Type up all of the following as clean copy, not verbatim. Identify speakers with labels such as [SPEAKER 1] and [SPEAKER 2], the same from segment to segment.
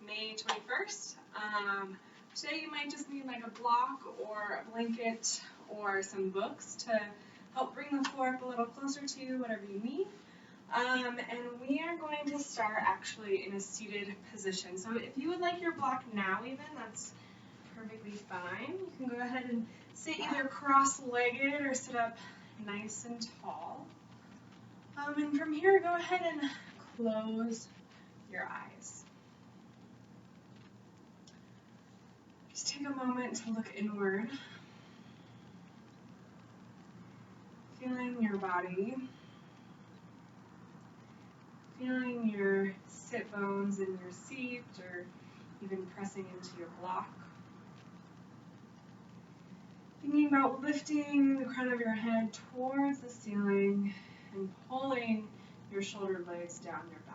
[SPEAKER 1] May 21st. Today you might just need like a block or a blanket or some books to help bring the floor up a little closer to you, whatever you need. And we are going to start actually in a seated position. So if you would like your block now even, that's perfectly fine. You can go ahead and sit either cross-legged or sit up nice and tall. And from here, go ahead and close your eyes. Just take a moment to look inward, feeling your body, feeling your sit bones in your seat or even pressing into your block. Thinking about lifting the crown of your head towards the ceiling and pulling your shoulder blades down your back.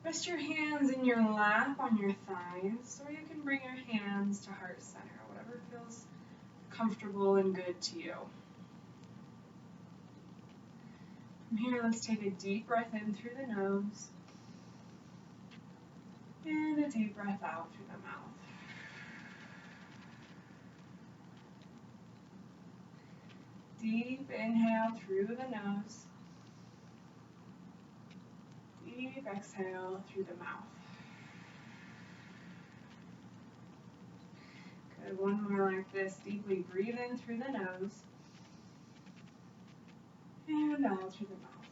[SPEAKER 1] Rest your hands in your lap on your thighs, or you can bring your hands to heart center, whatever feels comfortable and good to you. From here, let's take a deep breath in through the nose and a deep breath out through the mouth. Deep inhale through the nose. Deep exhale through the mouth. Good, one more like this. Deeply breathe in through the nose and out through the mouth.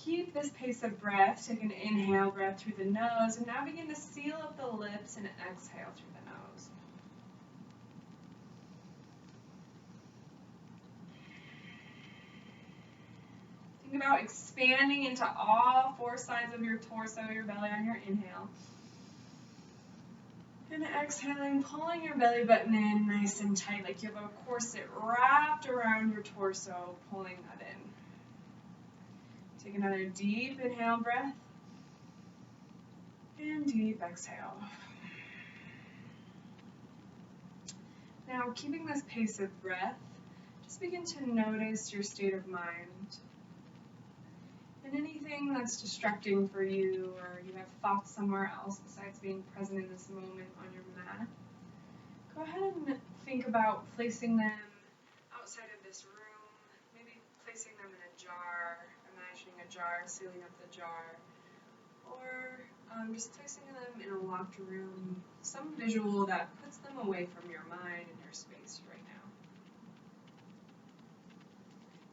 [SPEAKER 1] Keep this pace of breath. Take an inhale breath through the nose and now begin to seal up the lips and exhale through the nose. Think about expanding into all four sides of your torso, your belly on your inhale. And exhaling, pulling your belly button in nice and tight, like you have a corset wrapped around your torso, pulling that in. Take another deep inhale breath. And deep exhale. Now, keeping this pace of breath, just begin to notice your state of mind. And anything that's distracting for you, or you have thoughts somewhere else besides being present in this moment on your mat, go ahead and think about placing them outside of this room, maybe placing them in a jar, imagining a jar, sealing up the jar, or just placing them in a locked room, some visual that puts them away from your mind and your space right now.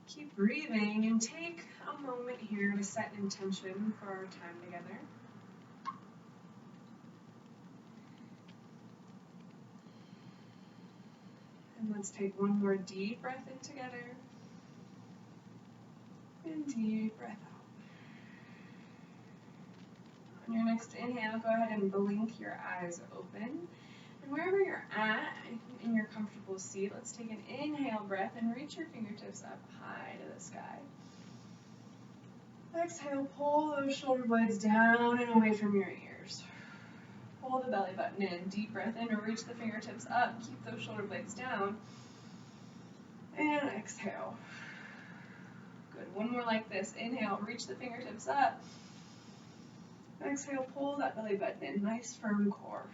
[SPEAKER 1] Keep breathing and take a moment here to set an intention for our time together. And let's take one more deep breath in together. And deep breath out. On your next inhale, go ahead and blink your eyes open. And wherever you're at in your comfortable seat, let's take an inhale breath and reach your fingertips up high to the sky. Exhale, pull those shoulder blades down and away from your ears. Pull the belly button in, deep breath in, or reach the fingertips up. Keep those shoulder blades down. And exhale. Good, one more like this. Inhale, reach the fingertips up. Exhale, pull that belly button in, nice firm core.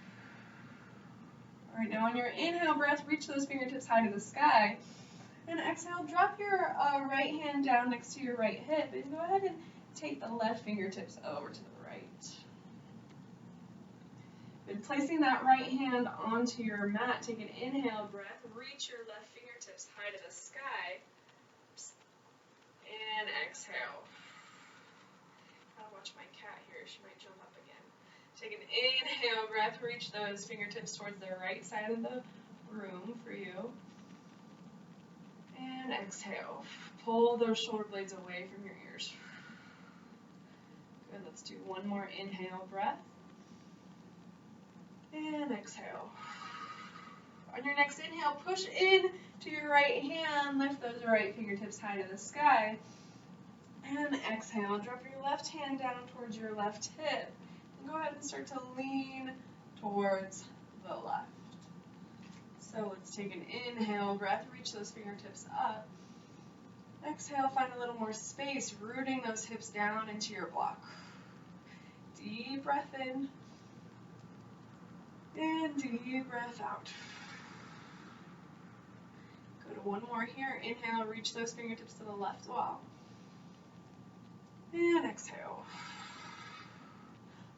[SPEAKER 1] All right, now on your inhale breath, reach those fingertips high to the sky. And exhale, drop your right hand down next to your right hip and go ahead and take the left fingertips over to the right. Good, placing that right hand onto your mat, take an inhale breath, reach your left fingertips high to the sky. And exhale. I'll watch my cat here, she might jump up again. Take an inhale breath, reach those fingertips towards the right side of the room for you. And exhale. Pull those shoulder blades away from your ears. Good, let's do one more inhale breath. And exhale. On your next inhale, push in to your right hand, lift those right fingertips high to the sky. And exhale, drop your left hand down towards your left hip. And go ahead and start to lean towards the left. So let's take an inhale breath, reach those fingertips up. Exhale, find a little more space, rooting those hips down into your block. Deep breath in, and deep breath out. Go to one more here. Inhale, reach those fingertips to the left wall. And exhale.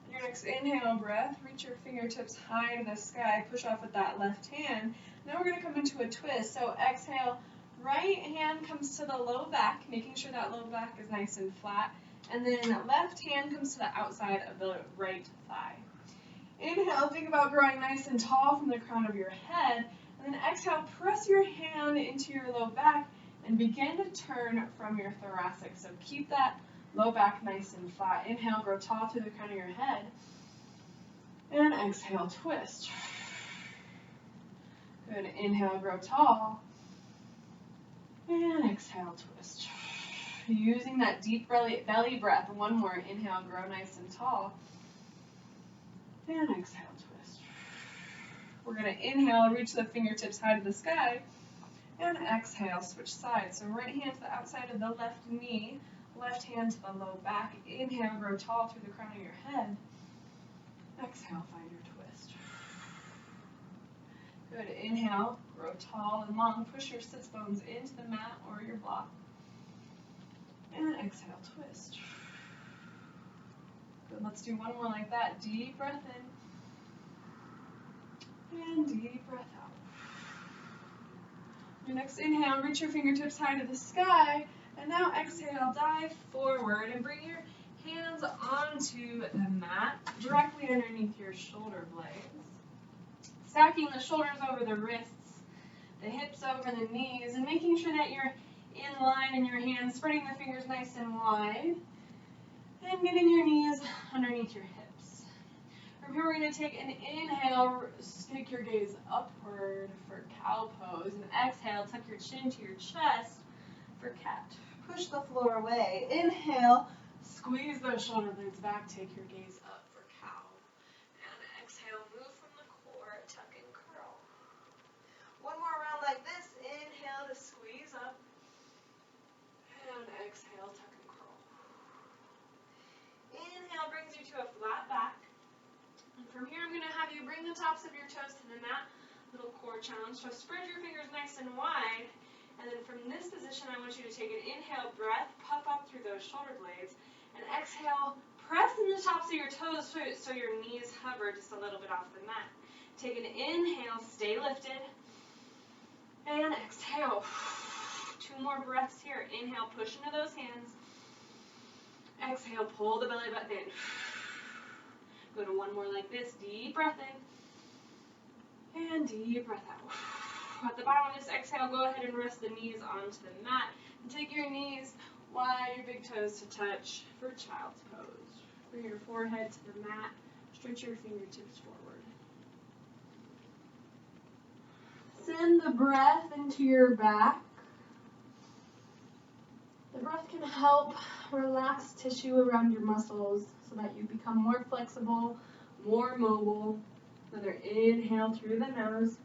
[SPEAKER 1] On your next inhale breath, reach your fingertips high to the sky. Push off with that left hand. Now we're going to come into a twist. So exhale, right hand comes to the low back, making sure that low back is nice and flat. And then left hand comes to the outside of the right thigh. Inhale, think about growing nice and tall from the crown of your head. And then exhale, press your hand into your low back and begin to turn from your thoracic. So keep that low back nice and flat. Inhale, grow tall through the crown of your head. And exhale, twist. Good. Inhale, grow tall. And exhale, twist. Using that deep belly breath. One more. Inhale, grow nice and tall. And exhale, twist. We're going to inhale, reach the fingertips high to the sky. And exhale, switch sides. So right hand to the outside of the left knee. Left hand to the low back. Inhale, grow tall through the crown of your head. Exhale, find your twist. Good. Inhale, grow tall and long. Push your sits bones into the mat or your block. And exhale, twist. Good. Let's do one more like that. Deep breath in. And deep breath out. Your next inhale, reach your fingertips high to the sky. And now exhale, dive forward and bring your hands onto the mat, directly underneath your shoulder blades. Stacking the shoulders over the wrists, the hips over the knees, and making sure that you're in line in your hands, spreading the fingers nice and wide, and getting your knees underneath your hips. From here, we're going to take an inhale, take your gaze upward for cow pose, and exhale, tuck your chin to your chest for cat. Push the floor away. Inhale, squeeze those shoulder blades back, take your gaze up for cow. And exhale, move from the core, tuck and curl. One more round like this. Inhale to squeeze up. And exhale, tuck and curl. Inhale brings you to a flat back. And from here, I'm going to have you bring the tops of your toes to the mat. Little core challenge. So spread your fingers nice and wide. And then from this position, I want you to take an inhale breath, puff up through those shoulder blades, and exhale, press in the tops of your toes so your knees hover just a little bit off the mat. Take an inhale, stay lifted, and exhale. 2 more breaths here. Inhale, push into those hands. Exhale, pull the belly button in. Go to one more like this. Deep breath in, and deep breath out. At the bottom of this exhale, go ahead and rest the knees onto the mat. And take your knees wide, your big toes to touch for child's pose. Bring your forehead to the mat. Stretch your fingertips forward. Send the breath into your back. The breath can help relax tissue around your muscles so that you become more flexible, more mobile. Another inhale through the nose.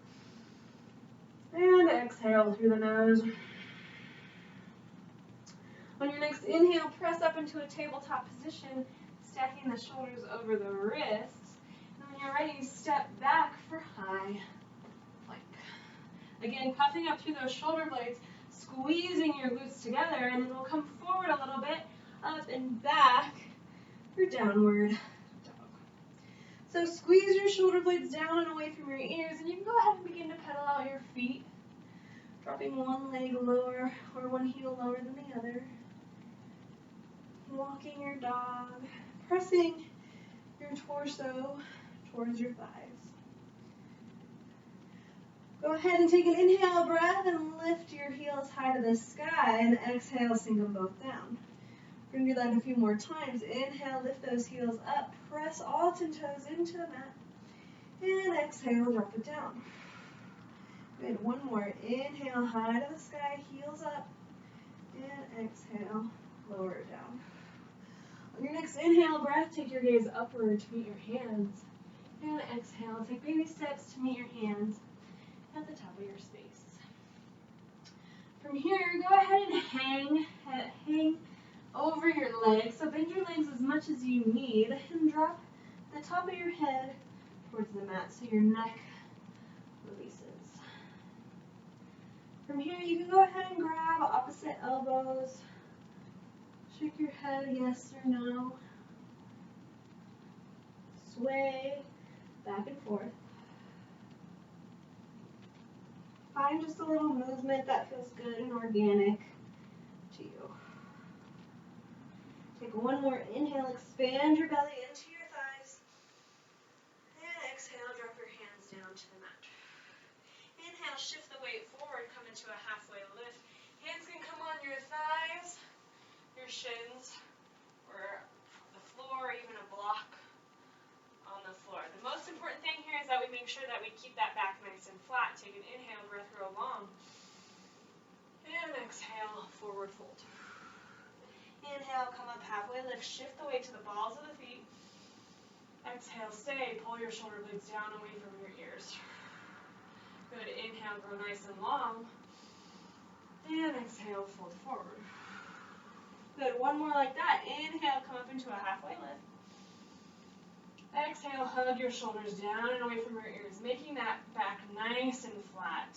[SPEAKER 1] And exhale through the nose. On your next inhale, press up into a tabletop position, stacking the shoulders over the wrists. And when you're ready, step back for high plank. Again, puffing up through those shoulder blades, squeezing your glutes together, and then we'll come forward a little bit, up and back for downward dog. So squeeze your shoulder blades down and away from your ears, and you can go ahead and begin to pedal out your feet, dropping one leg lower or one heel lower than the other. Walking your dog, pressing your torso towards your thighs. Go ahead and take an inhale breath and lift your heels high to the sky, and exhale, sink them both down. We're going to do that a few more times. Inhale, lift those heels up, press all 10 toes into the mat, and exhale, drop it down. Good, one more. Inhale, high to the sky, heels up, and exhale, lower it down. On your next inhale breath, take your gaze upward to meet your hands, and exhale, take baby steps to meet your hands at the top of your space. From
[SPEAKER 2] From here, go ahead and hang over your legs. So bend your legs as much as you need and drop the top of your head towards the mat so your neck releases. From here, you can go ahead and grab opposite elbows. Shake your head yes or no. Sway back and forth. Find just a little movement that feels good and organic to you. Take one more inhale, expand your belly into your thighs. And exhale, drop your hands down to the mat. Inhale, shift the weight forward, come into a halfway lift. Hands can come on your thighs, your shins, or the floor, or even a block on the floor. The most important thing here is that we make sure that we keep that back nice and flat. Take an inhale, breath real long. And exhale, forward fold. Inhale, come up halfway, lift, shift the weight to the balls of the feet. Exhale, stay, pull your shoulder blades down away from your ears. Good, inhale, grow nice and long. And exhale, fold forward. Good, one more like that. Inhale, come up into a halfway lift. Exhale, hug your shoulders down and away from your ears, making that back nice and flat.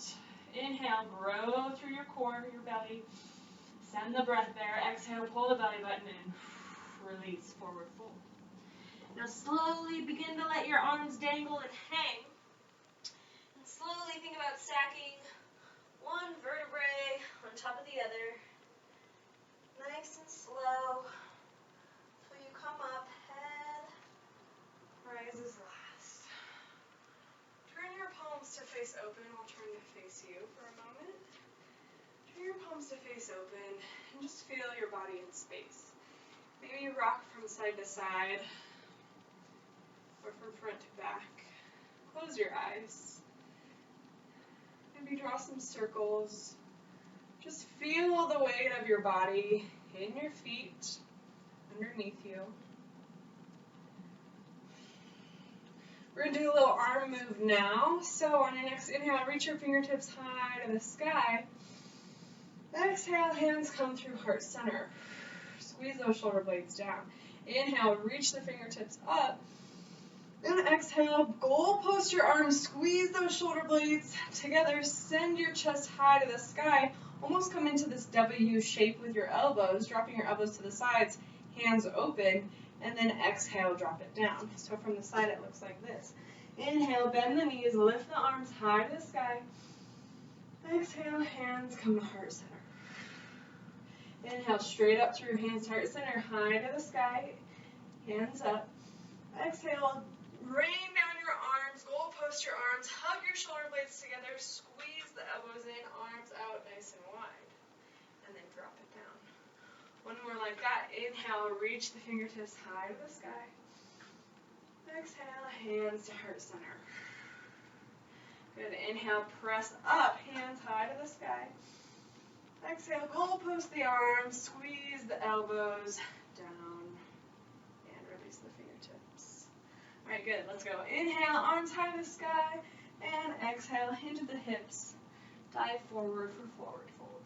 [SPEAKER 2] Inhale, grow through your core, your belly. Send the breath there. Exhale, pull the belly button in. Release, forward fold. Now slowly begin to let your arms dangle and hang. And slowly think about stacking one vertebrae on top of the other. Nice and slow. Till you come up, head rises last. Turn your palms to face open. I'll turn to face you for a moment. Turn your palms to face open and just feel your body in space. Maybe rock from side to side or from front to back. Close your eyes. Maybe draw some circles. Just feel the weight of your body in your feet, underneath you. We're going to do a little arm move now. So on your next inhale, reach your fingertips high to the sky. Exhale, hands come through heart center. Squeeze those shoulder blades down. Inhale, reach the fingertips up. And exhale, goal post your arms, squeeze those shoulder blades together, send your chest high to the sky. Almost come into this W shape with your elbows, dropping your elbows to the sides, hands open, and then exhale, drop it down. So from the side, it looks like this. Inhale, bend the knees, lift the arms high to the sky. Exhale, hands come to heart center. Inhale, straight up through hands to heart center, high to the sky, hands up. Exhale, rain down your arms, goal post your arms, hug your shoulder blades together, squeeze the elbows in, arms out nice and wide, and then drop it down. One more like that. Inhale, reach the fingertips high to the sky. Exhale, hands to heart center. Good. Inhale, press up, hands high to the sky. Exhale, goal post the arms, squeeze the elbows down, and release the fingertips. All right, good. Let's go. Inhale, arms high to the sky, and exhale, into the hips. Dive forward for forward fold.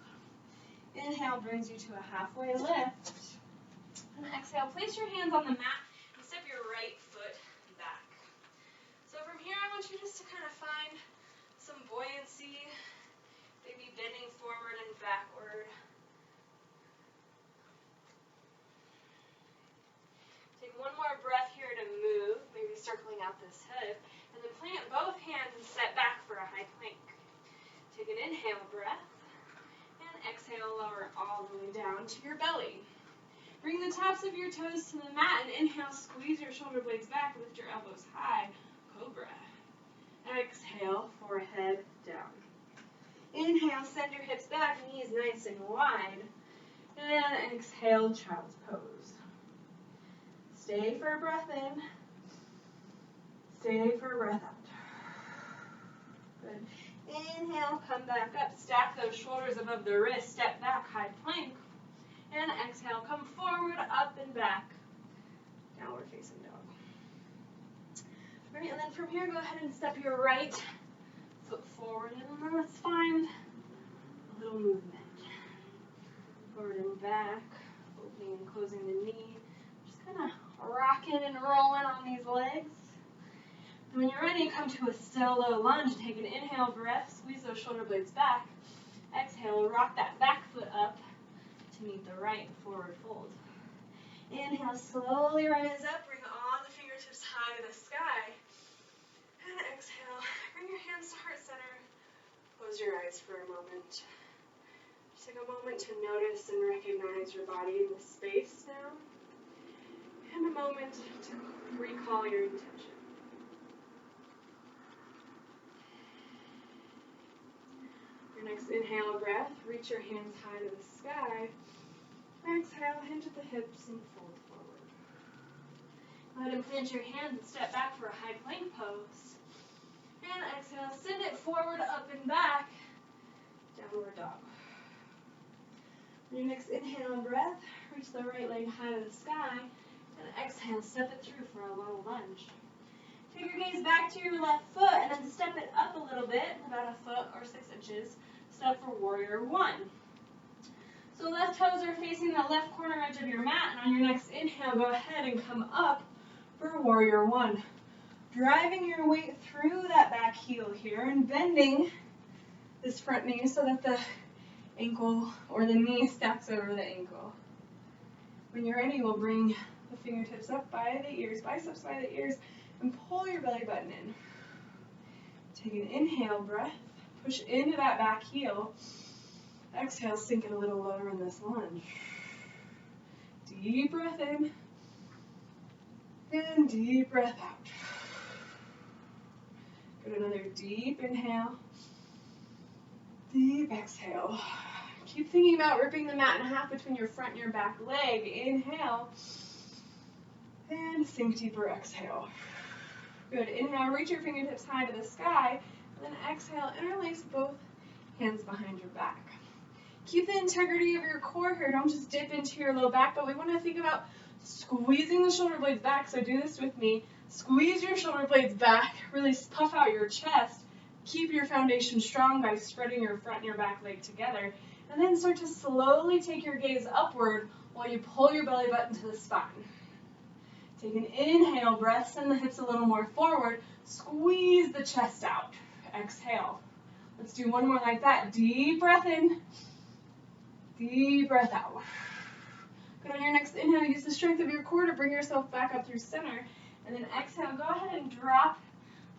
[SPEAKER 2] Inhale brings you to a halfway lift. And exhale, place your hands on the mat and step your right foot back. So from here, I want you just to kind of find some buoyancy, maybe bending forward and backward. Take one more breath here to move, maybe circling out this hip, and then plant both hands and step back for a high plank. Take an inhale breath, and exhale, lower all the way down to your belly. Bring the tops of your toes to the mat, and inhale, squeeze your shoulder blades back, lift your elbows high, cobra. Exhale, forehead down. Inhale, send your hips back, knees nice and wide. And exhale, child's pose. Stay for a breath in. Stay for a breath out. Good. Inhale, come back up. Stack those shoulders above the wrist. Step back, high plank. And exhale, come forward, up and back. Downward facing dog. Right, and then from here, go ahead and step your right foot forward, and then let's find a little movement. and back, opening and closing the knee. Just kind of rocking and rolling on these legs. And when you're ready, come to a still low lunge. Take an inhale breath, squeeze those shoulder blades back. Exhale, rock that back foot up to meet the right forward fold. Inhale, slowly rise up, bring all the fingertips high to the sky. And exhale, bring your hands to heart center. Close your eyes for a moment. Just take a moment to notice and recognize your body in the space now. And a moment to recall your intention. Your next inhale breath, reach your hands high to the sky. Exhale, hinge at the hips and fold forward. Go ahead and plant your hands and step back for a high plank pose. And exhale, send it forward, up and back, downward dog. On your next inhale and breath, reach the right leg high to the sky, and exhale, step it through for a low lunge. Take your gaze back to your left foot, and then step it up a little bit, about a foot or 6 inches. Step for warrior one. So left toes are facing the left corner edge of your mat, and on your next inhale, go ahead and come up for warrior one. Driving your weight through that back heel here and bending this front knee so that the ankle or the knee stacks over the ankle. When you're ready, we'll bring the fingertips up by the ears, biceps by the ears, and pull your belly button in. Take an inhale breath, push into that back heel. Exhale, sink it a little lower in this lunge. Deep breath in, and deep breath out. Good, another deep inhale, deep exhale. Keep thinking about ripping the mat in half between your front and your back leg. Inhale, and sink deeper, exhale. Good, inhale, reach your fingertips high to the sky, and then exhale, interlace both hands behind your back. Keep the integrity of your core here, don't just dip into your low back, but we want to think about squeezing the shoulder blades back, so do this with me. Squeeze your shoulder blades back, really puff out your chest. Keep your foundation strong by spreading your front and your back leg together. And then start to slowly take your gaze upward while you pull your belly button to the spine. Take an inhale breath, send the hips a little more forward. Squeeze the chest out. Exhale. Let's do one more like that. Deep breath in. Deep breath out. Good, on your next inhale, use the strength of your core to bring yourself back up through center. And then exhale, go ahead and drop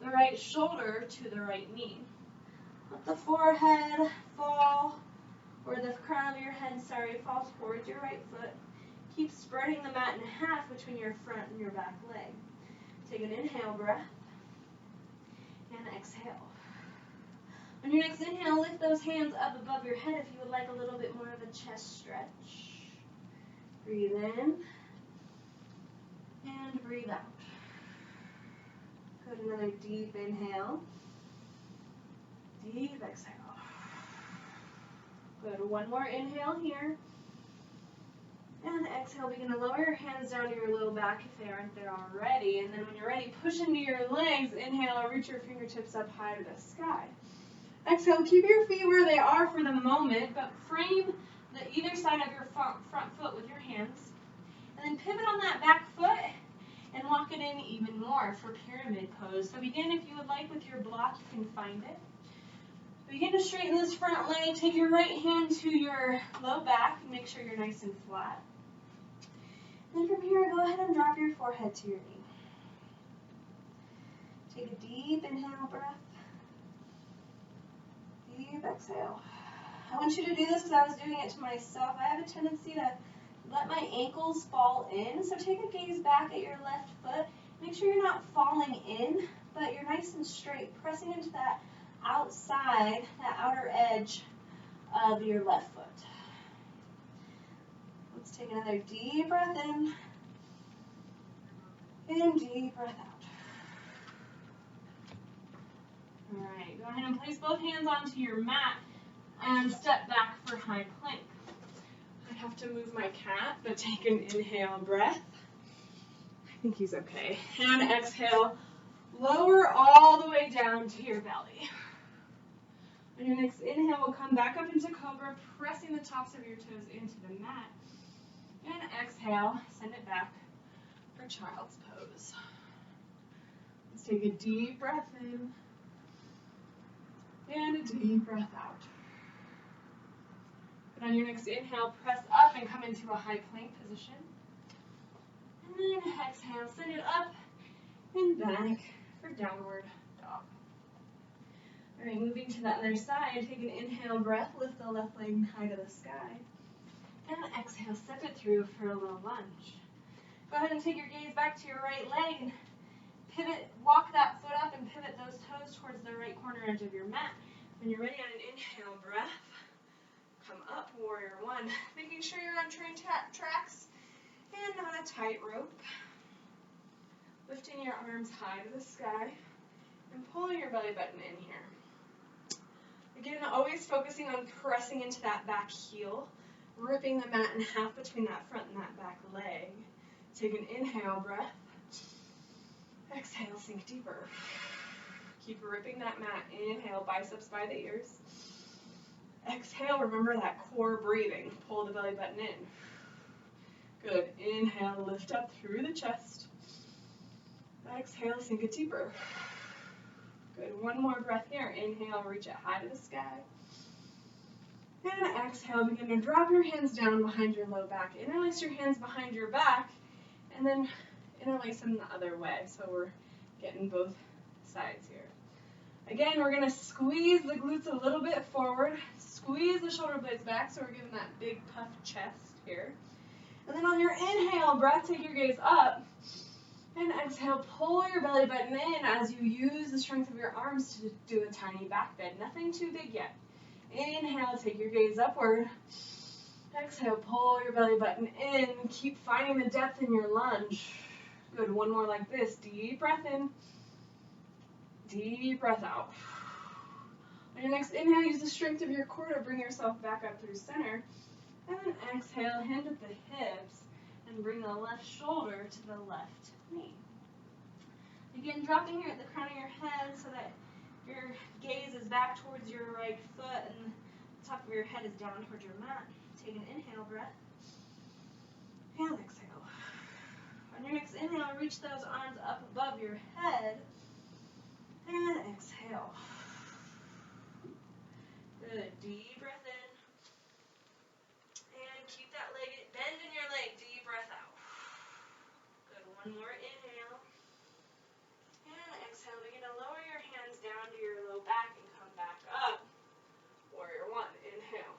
[SPEAKER 2] the right shoulder to the right knee. Let the forehead fall, or the crown of your head, fall towards your right foot. Keep spreading the mat in half between your front and your back leg. Take an inhale breath, and exhale. On your next inhale, lift those hands up above your head if you would like a little bit more of a chest stretch. Breathe in, and breathe out. Good, another deep inhale. Deep exhale. Good, one more inhale here. And exhale, begin to lower your hands down to your low back if they aren't there already. And then when you're ready, push into your legs. Inhale, reach your fingertips up high to the sky. Exhale, keep your feet where they are for the moment, but frame either side of your front foot with your hands. And then pivot on that back foot and walk it in even more for pyramid pose. So begin, if you would like, with your block, you can find it. Begin to straighten this front leg. Take your right hand to your low back and make sure you're nice and flat. And then from here, go ahead and drop your forehead to your knee. Take a deep inhale breath. Deep exhale. I want you to do this because I was doing it to myself. I have a tendency to let my ankles fall in. So take a gaze back at your left foot. Make sure you're not falling in, but you're nice and straight, pressing into that outside, that outer edge of your left foot. Let's take another deep breath in, and deep breath out. All right, go ahead and place both hands onto your mat and step back for high plank. I have to move my cat, but take an inhale breath. I think he's okay. And exhale, lower all the way down to your belly. On your next inhale, we'll come back up into cobra, pressing the tops of your toes into the mat. And exhale, send it back for child's pose. Let's take a deep breath in and a deep breath out. And on your next inhale, press up and come into a high plank position. And then exhale, send it up and back for downward dog. All right, moving to the other side, take an inhale breath, lift the left leg high to the sky. And exhale, step it through for a little lunge. Go ahead and take your gaze back to your right leg and pivot, walk that foot up and pivot those toes towards the right corner edge of your mat. When you're ready on an inhale breath, come up, warrior one. Making sure you're on train tracks and not a tightrope. Lifting your arms high to the sky and pulling your belly button in here. Again, always focusing on pressing into that back heel, ripping the mat in half between that front and that back leg. Take an inhale breath. Exhale, sink deeper. Keep ripping that mat. Inhale, biceps by the ears. Exhale, remember that core breathing. Pull the belly button in. Good. Inhale, lift up through the chest. Exhale, sink it deeper. Good. One more breath here. Inhale, reach it high to the sky. And exhale, begin to drop your hands down behind your low back. Interlace your hands behind your back, and then interlace them the other way. So we're getting both sides here. Again, we're going to squeeze the glutes a little bit forward. Squeeze the shoulder blades back, so we're giving that big puff chest here. And then on your inhale breath, take your gaze up. And exhale, pull your belly button in as you use the strength of your arms to do a tiny back bend. Nothing too big yet. Inhale, take your gaze upward. Exhale, pull your belly button in. Keep finding the depth in your lunge. Good, one more like this. Deep breath in. Deep breath out. On your next inhale, use the strength of your core to bring yourself back up through center. And then exhale, hand at the hips, and bring the left shoulder to the left knee. Again, dropping here at the crown of your head so that your gaze is back towards your right foot and the top of your head is down towards your mat. Take an inhale breath. And exhale. On your next inhale, reach those arms up above your head. And exhale. Good. Deep breath in. And keep that leg, bend in your leg. Deep breath out. Good. One more inhale. And exhale. Begin to lower your hands down to your low back and come back up. Warrior one. Inhale.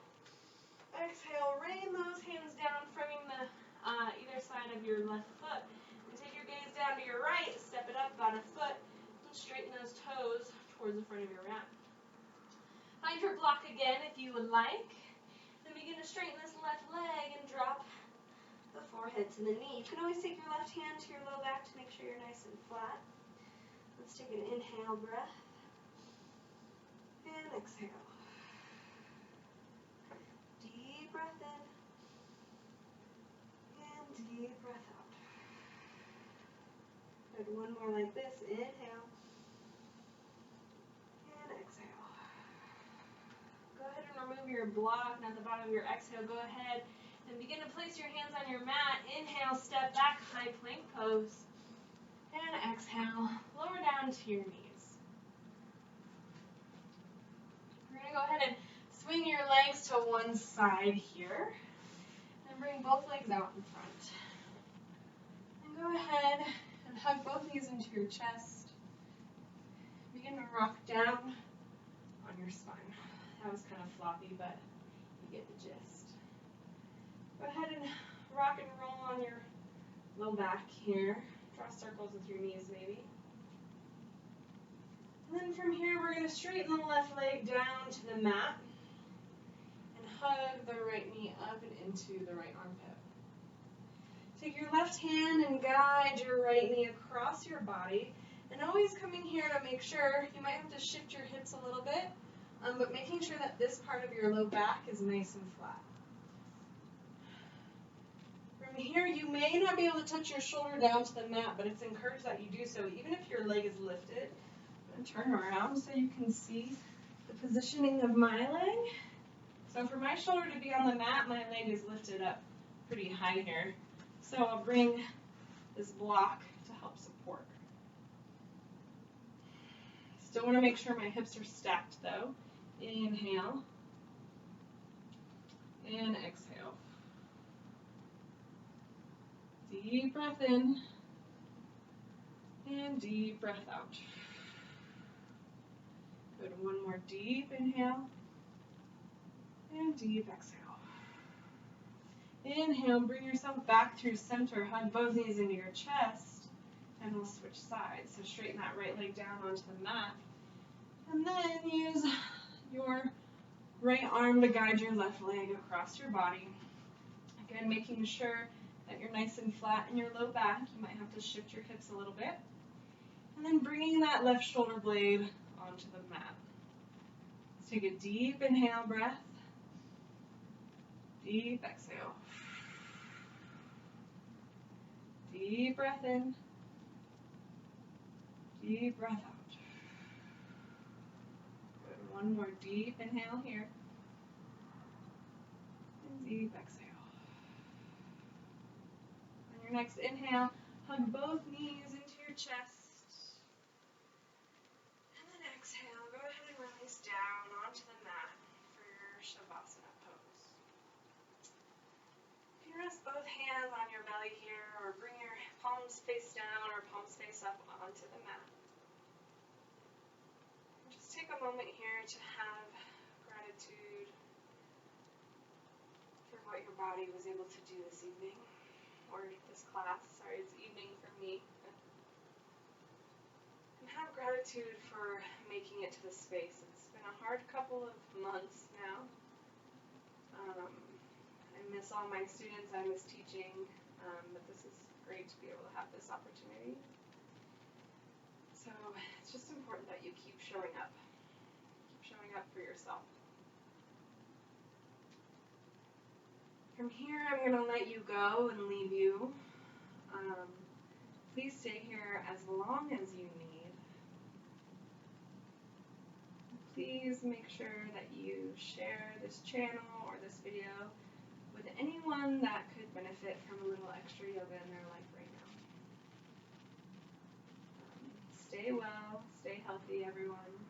[SPEAKER 2] Exhale. Rain those hands down, framing the either side of your left foot. And take your gaze down to your right. Step it up about a foot. And straighten those toes towards the front of your mat. Find your block again if you would like. Then begin to straighten this left leg and drop the forehead to the knee. You can always take your left hand to your low back to make sure you're nice and flat. Let's take an inhale breath. And exhale. Deep breath in. And deep breath out. Good. One more like this. Inhale. And exhale. Go ahead and remove your block. And at the bottom of your exhale, go ahead and begin to place your hands on your mat. Inhale, step back, high plank pose. And exhale, lower down to your knees. We're going to go ahead and swing your legs to one side here. And bring both legs out in front. And go ahead and hug both knees into your chest. Begin to rock down on your spine. That was kind of floppy, but you get the gist. Go ahead and rock and roll on your low back here. Draw circles with your knees maybe. And then from here we're going to straighten the left leg down to the mat and hug the right knee up and into the right armpit. Take your left hand and guide your right knee across your body, and always coming here to make sure, you might have to shift your hips a little bit, but making sure that this part of your low back is nice and flat. From here, you may not be able to touch your shoulder down to the mat, but it's encouraged that you do so, even if your leg is lifted. And turn around so you can see the the positioning of my leg. So for my shoulder to be on the mat, my leg is lifted up pretty high here. So I'll bring this block to help support. Still want to make sure my hips are stacked though. Inhale and exhale. Deep breath in and deep breath out. Good, one more deep inhale and deep exhale. Inhale, bring yourself back through center, hug both knees into your chest, and we'll switch sides. So straighten that right leg down onto the mat, and then use your right arm to guide your left leg across your body. Again, making sure that you're nice and flat in your low back. You might have to shift your hips a little bit. And then bringing that left shoulder blade onto the mat. Let's take a deep inhale breath. Deep exhale. Deep breath in. Deep breath out. Good. One more deep inhale here. And deep exhale. On your next inhale, hug both knees into your chest. And then exhale, go ahead and release down onto the mat for your Shavasana pose. You can rest both hands on your belly here, or bring your palms face down or palms face up onto the mat. Just take a moment here to have gratitude for what your body was able to do this evening, or this class. Sorry, it's evening for me. And have gratitude for making it to this space. It's been a hard couple of months now. I miss all my students, I miss teaching, but this is great to be able to have this opportunity. So it's just important that you keep showing up. Keep showing up for yourself. From here, I'm going to let you go and leave you. Please stay here as long as you need. Please make sure that you share this channel or this video with anyone that could benefit from a little extra yoga in their life right now. Stay well, stay healthy, everyone.